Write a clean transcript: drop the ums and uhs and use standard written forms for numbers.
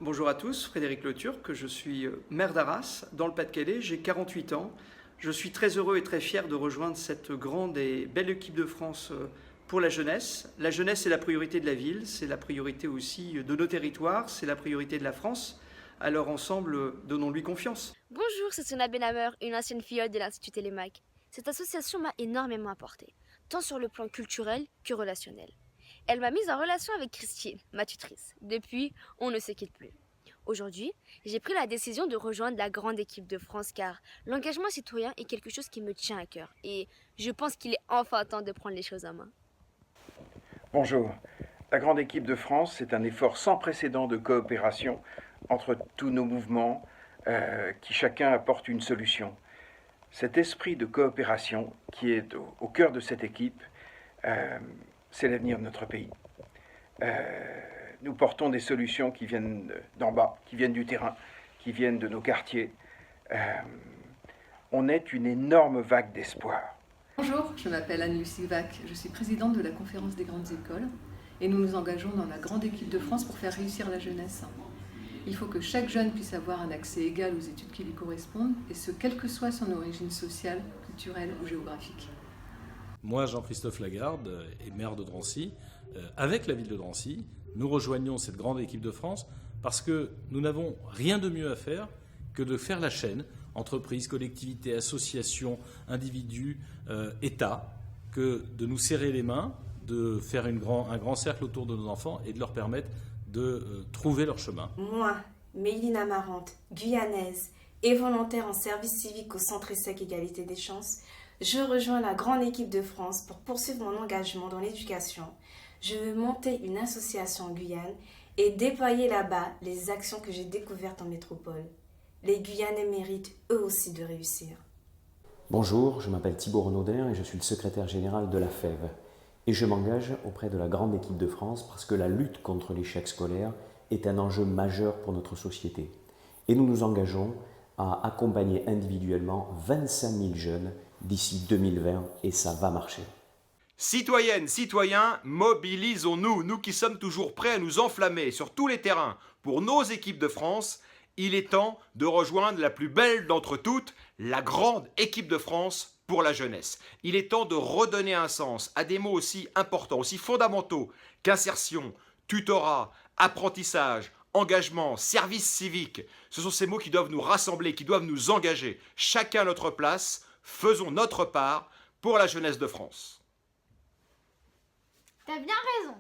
Bonjour à tous, Frédéric Le Turc, je suis maire d'Arras, dans le Pas-de-Calais, j'ai 48 ans. Je suis très heureux et très fier de rejoindre cette grande et belle équipe de France pour la jeunesse. La jeunesse, c'est la priorité de la ville, c'est la priorité aussi de nos territoires, c'est la priorité de la France. Alors ensemble, donnons-lui confiance. Bonjour, c'est Sona Benhamer, une ancienne filleule de l'Institut Télémac. Cette association m'a énormément apporté, tant sur le plan culturel que relationnel. Elle m'a mise en relation avec Christine, ma tutrice. Depuis, on ne se quitte plus. Aujourd'hui, j'ai pris la décision de rejoindre la grande équipe de France car l'engagement citoyen est quelque chose qui me tient à cœur et je pense qu'il est enfin temps de prendre les choses en main. Bonjour. La grande équipe de France, c'est un effort sans précédent de coopération entre tous nos mouvements qui chacun apporte une solution. Cet esprit de coopération qui est au cœur de cette équipe, c'est l'avenir de notre pays. Nous portons des solutions qui viennent d'en bas, qui viennent du terrain, qui viennent de nos quartiers. On est une énorme vague d'espoir. Bonjour, je m'appelle Anne-Lucie Vac, je suis présidente de la Conférence des grandes écoles et nous nous engageons dans la grande équipe de France pour faire réussir la jeunesse. Il faut que chaque jeune puisse avoir un accès égal aux études qui lui correspondent et ce, quelle que soit son origine sociale, culturelle ou géographique. Moi, Jean-Christophe Lagarde, et maire de Drancy, avec la ville de Drancy, nous rejoignons cette grande équipe de France parce que nous n'avons rien de mieux à faire que de faire la chaîne, entreprises, collectivités, associations, individus, États, que de nous serrer les mains, de faire un grand cercle autour de nos enfants et de leur permettre de trouver leur chemin. Moi, Méline Amarante, guyanaise et volontaire en service civique au Centre ESSEC Égalité des chances, je rejoins la grande équipe de France pour poursuivre mon engagement dans l'éducation. Je veux monter une association en Guyane et déployer là-bas les actions que j'ai découvertes en métropole. Les Guyanais méritent eux aussi de réussir. Bonjour, je m'appelle Thibaut Renaudin et je suis le secrétaire général de la FEV. Et je m'engage auprès de la grande équipe de France parce que la lutte contre l'échec scolaire est un enjeu majeur pour notre société. Et nous nous engageons à accompagner individuellement 25 000 jeunes d'ici 2020 et ça va marcher. Citoyennes, citoyens, mobilisons-nous, nous qui sommes toujours prêts à nous enflammer sur tous les terrains pour nos équipes de France. Il est temps de rejoindre la plus belle d'entre toutes, la grande équipe de France pour la jeunesse. Il est temps de redonner un sens à des mots aussi importants, aussi fondamentaux qu'insertion, tutorat, apprentissage, engagement, service civique. Ce sont ces mots qui doivent nous rassembler, qui doivent nous engager. Chacun à notre place, faisons notre part pour la jeunesse de France. T'as bien raison.